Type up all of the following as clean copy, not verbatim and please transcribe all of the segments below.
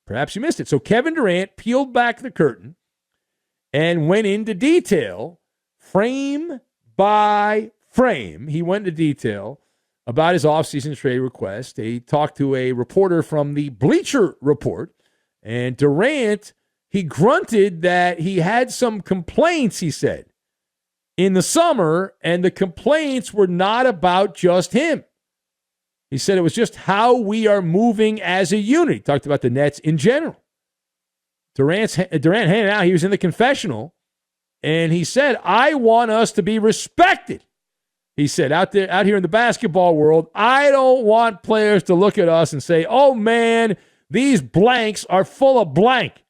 Perhaps you missed it. So Kevin Durant peeled back the curtain and went into detail, frame by frame. He went into detail about his offseason trade request. He talked to a reporter from the Bleacher Report, and Durant, he grunted that he had some complaints, he said, in the summer, and the complaints were not about just him. He said it was just how we are moving as a unit. He talked about the Nets in general. Durant handed out, he was in the confessional, and he said, I want us to be respected. He said, out here in the basketball world, I don't want players to look at us and say, oh, man, these blanks are full of blank.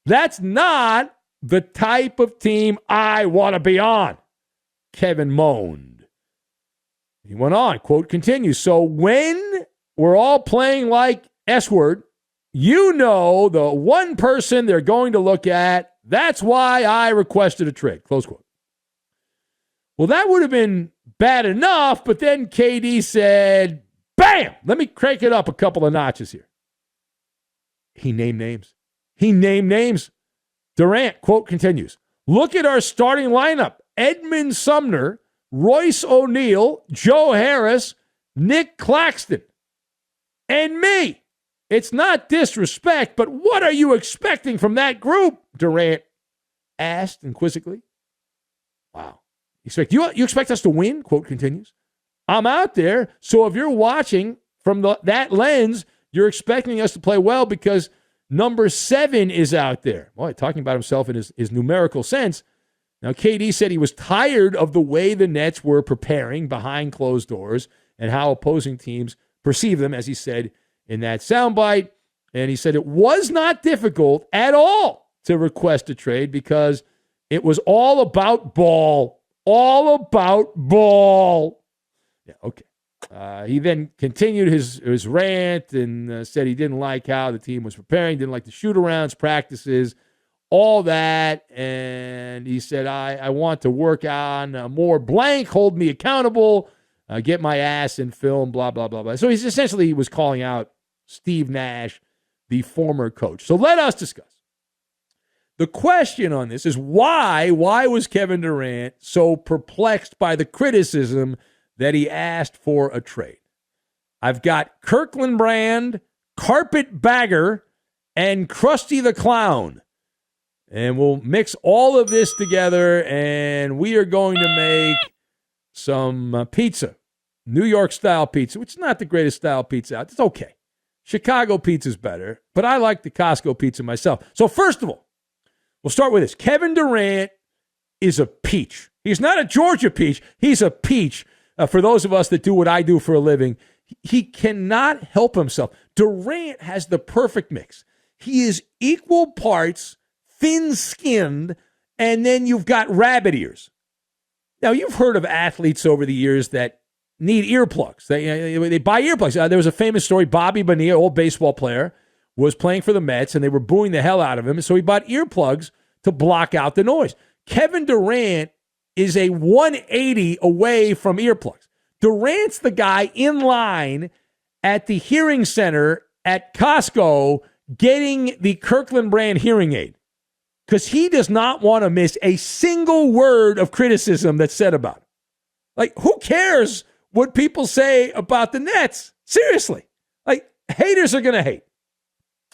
That's not the type of team I want to be on, Kevin moaned. He went on, quote continues, so when we're all playing like S-word, you know the one person they're going to look at, that's why I requested a trade, close quote. Well, that would have been bad enough, but then KD said, bam, let me crank it up a couple of notches here. He named names. Durant, quote continues, look at our starting lineup. Edmund Sumner, Royce O'Neal, Joe Harris, Nick Claxton, and me. It's not disrespect, but what are you expecting from that group? Durant asked inquisitively. Wow. You expect us to win? Quote continues. I'm out there, so if you're watching from that lens, you're expecting us to play well because number 7 is out there. Boy, talking about himself in his numerical sense. Now, KD said he was tired of the way the Nets were preparing behind closed doors and how opposing teams perceive them, as he said in that soundbite. And he said it was not difficult at all to request a trade because it was all about ball. All about ball. Yeah, okay. He then continued his rant and said he didn't like how the team was preparing, didn't like the shoot-arounds, practices, all that. And he said, I want to work on more blank, hold me accountable, get my ass in film, blah, blah, blah, blah. So he was calling out Steve Nash, the former coach. So let us discuss. The question on this is why was Kevin Durant so perplexed by the criticism that he asked for a trade? I've got Kirkland Brand, Carpetbagger, and Krusty the Clown. And we'll mix all of this together, and we are going to make some pizza. New York-style pizza, which is not the greatest style pizza out. It's okay. Chicago pizza's better, but I like the Costco pizza myself. So first of all, we'll start with this. Kevin Durant is a peach. He's not a Georgia peach. He's a peach. For those of us that do what I do for a living, he cannot help himself. Durant has the perfect mix. He is equal parts thin-skinned, and then you've got rabbit ears. Now, you've heard of athletes over the years that need earplugs. They buy earplugs. There was a famous story. Bobby Bonilla, old baseball player, was playing for the Mets, and they were booing the hell out of him, so he bought earplugs to block out the noise. Kevin Durant is a 180 away from earplugs. Durant's the guy in line at the hearing center at Costco getting the Kirkland Brand hearing aid because he does not want to miss a single word of criticism that's said about him. Like, who cares what people say about the Nets? Seriously. Like, haters are going to hate.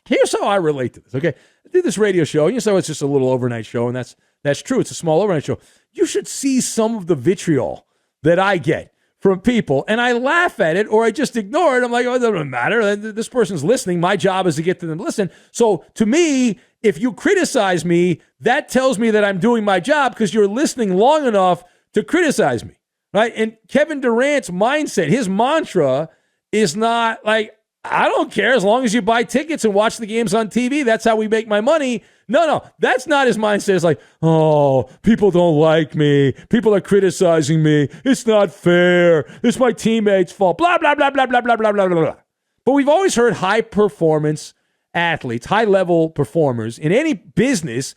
Here's how I relate to this, okay? I did this radio show, and you know it's just a little overnight show, and that's true. It's a small overnight show. You should see some of the vitriol that I get from people, and I laugh at it or I just ignore it. I'm like, oh, it doesn't matter. This person's listening. My job is to get to them to listen. So to me, if you criticize me, that tells me that I'm doing my job because you're listening long enough to criticize me, right? And Kevin Durant's mindset, his mantra is not like, I don't care as long as you buy tickets and watch the games on TV. That's how we make my money. No, that's not his mindset. It's like, oh, people don't like me. People are criticizing me. It's not fair. It's my teammates' fault. Blah, blah, blah, blah, blah, blah, blah, blah, blah. But we've always heard high-performance athletes, high-level performers, in any business,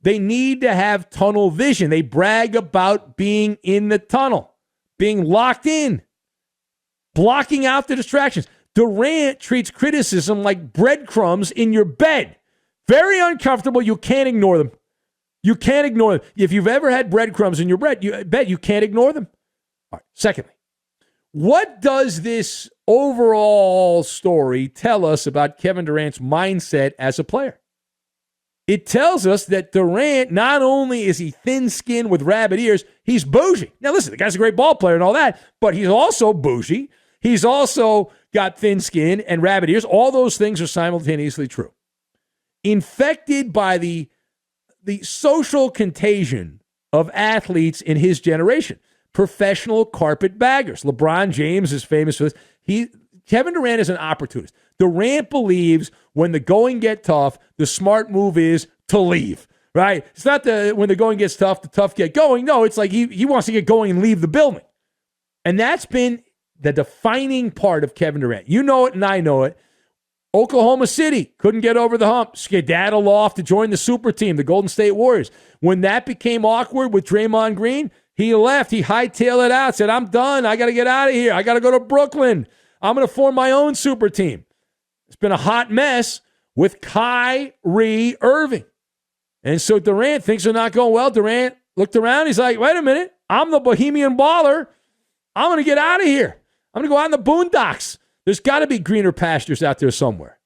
they need to have tunnel vision. They brag about being in the tunnel, being locked in, blocking out the distractions. Durant treats criticism like breadcrumbs in your bed. Very uncomfortable. You can't ignore them. You can't ignore them. If you've ever had breadcrumbs in your bed, you can't ignore them. All right. Secondly, what does this overall story tell us about Kevin Durant's mindset as a player? It tells us that Durant, not only is he thin-skinned with rabbit ears, he's bougie. Now, listen, the guy's a great ball player and all that, but he's also bougie. He's also got thin skin and rabbit ears. All those things are simultaneously true. Infected by the social contagion of athletes in his generation. Professional carpetbaggers. LeBron James is famous for this. Kevin Durant is an opportunist. Durant believes when the going get tough, the smart move is to leave, right? It's not when the going gets tough, the tough get going. No, it's like he wants to get going and leave the building. And that's been the defining part of Kevin Durant. You know it and I know it. Oklahoma City couldn't get over the hump. Skedaddle off to join the super team, the Golden State Warriors. When that became awkward with Draymond Green, he left. He hightailed it out, said, I'm done. I got to get out of here. I got to go to Brooklyn. I'm going to form my own super team. It's been a hot mess with Kyrie Irving. And so Durant thinks they're not going well. Durant looked around. He's like, wait a minute. I'm the Bohemian baller. I'm going to get out of here. I'm going to go out in the boondocks. There's got to be greener pastures out there somewhere.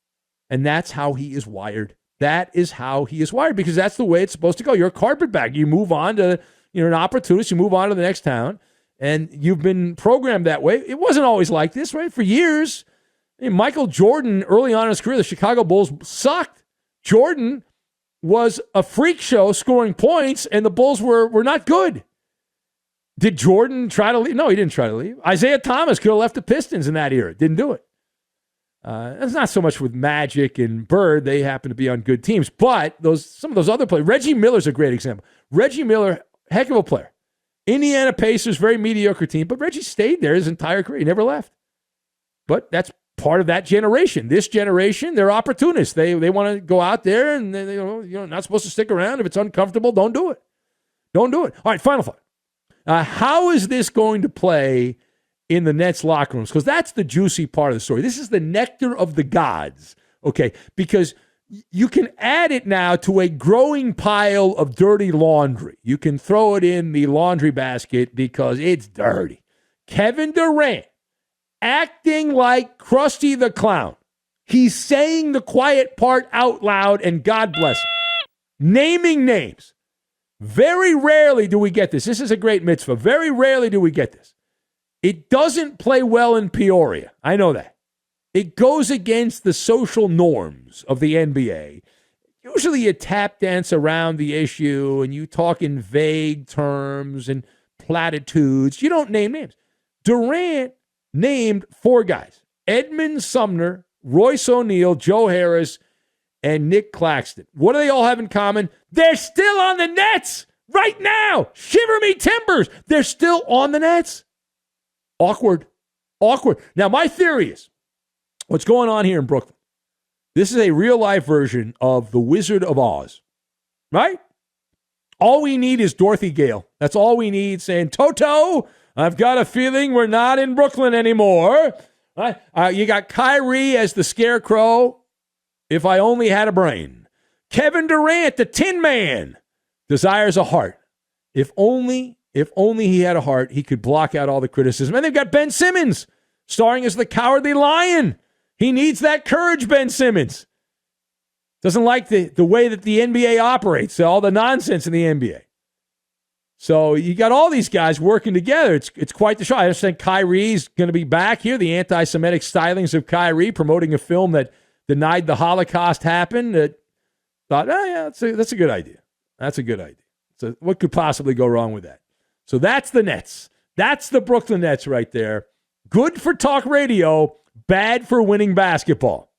And that's how he is wired. That is how he is wired because that's the way it's supposed to go. You're a carpetbagger. You move on to, you're an opportunist. You move on to the next town. And you've been programmed that way. It wasn't always like this, right? For years, Michael Jordan, early on in his career, the Chicago Bulls sucked. Jordan was a freak show scoring points, and the Bulls were not good. Did Jordan try to leave? No, he didn't try to leave. Isaiah Thomas could have left the Pistons in that era. Didn't do it. It's not so much with Magic and Bird. They happen to be on good teams. But some of those other players, Reggie Miller's a great example. Reggie Miller, heck of a player. Indiana Pacers, very mediocre team, but Reggie stayed there his entire career. He never left. But that's part of that generation. This generation, they're opportunists. They want to go out there and you're not supposed to stick around. If it's uncomfortable, don't do it. Don't do it. All right, final thought. How is this going to play in the Nets locker rooms? Because that's the juicy part of the story. This is the nectar of the gods, okay? Because you can add it now to a growing pile of dirty laundry. You can throw it in the laundry basket because it's dirty. Kevin Durant acting like Krusty the Clown. He's saying the quiet part out loud, and God bless him. Naming names. Very rarely do we get this. This is a great mitzvah. Very rarely do we get this. It doesn't play well in Peoria. I know that. It goes against the social norms of the NBA. Usually you tap dance around the issue and you talk in vague terms and platitudes. You don't name names. Durant named 4 guys. Edmund Sumner, Royce O'Neal, Joe Harris, and Nick Claxton. What do they all have in common? They're still on the Nets right now. Shiver me timbers. They're still on the Nets. Awkward. Now, my theory is, what's going on here in Brooklyn? This is a real-life version of The Wizard of Oz, right? All we need is Dorothy Gale. That's all we need, saying, Toto, I've got a feeling we're not in Brooklyn anymore. Right? You got Kyrie as the scarecrow, if I only had a brain. Kevin Durant, the Tin Man, desires a heart. If only he had a heart, he could block out all the criticism. And they've got Ben Simmons, starring as the Cowardly Lion. He needs that courage, Ben Simmons. Doesn't like the way that the NBA operates, all the nonsense in the NBA. So you got all these guys working together. It's quite the show. I understand Kyrie's going to be back here, the anti-Semitic stylings of Kyrie, promoting a film that denied the Holocaust happened. Thought, that's a good idea. That's a good idea. So what could possibly go wrong with that? So that's the Nets. That's the Brooklyn Nets right there. Good for talk radio, bad for winning basketball.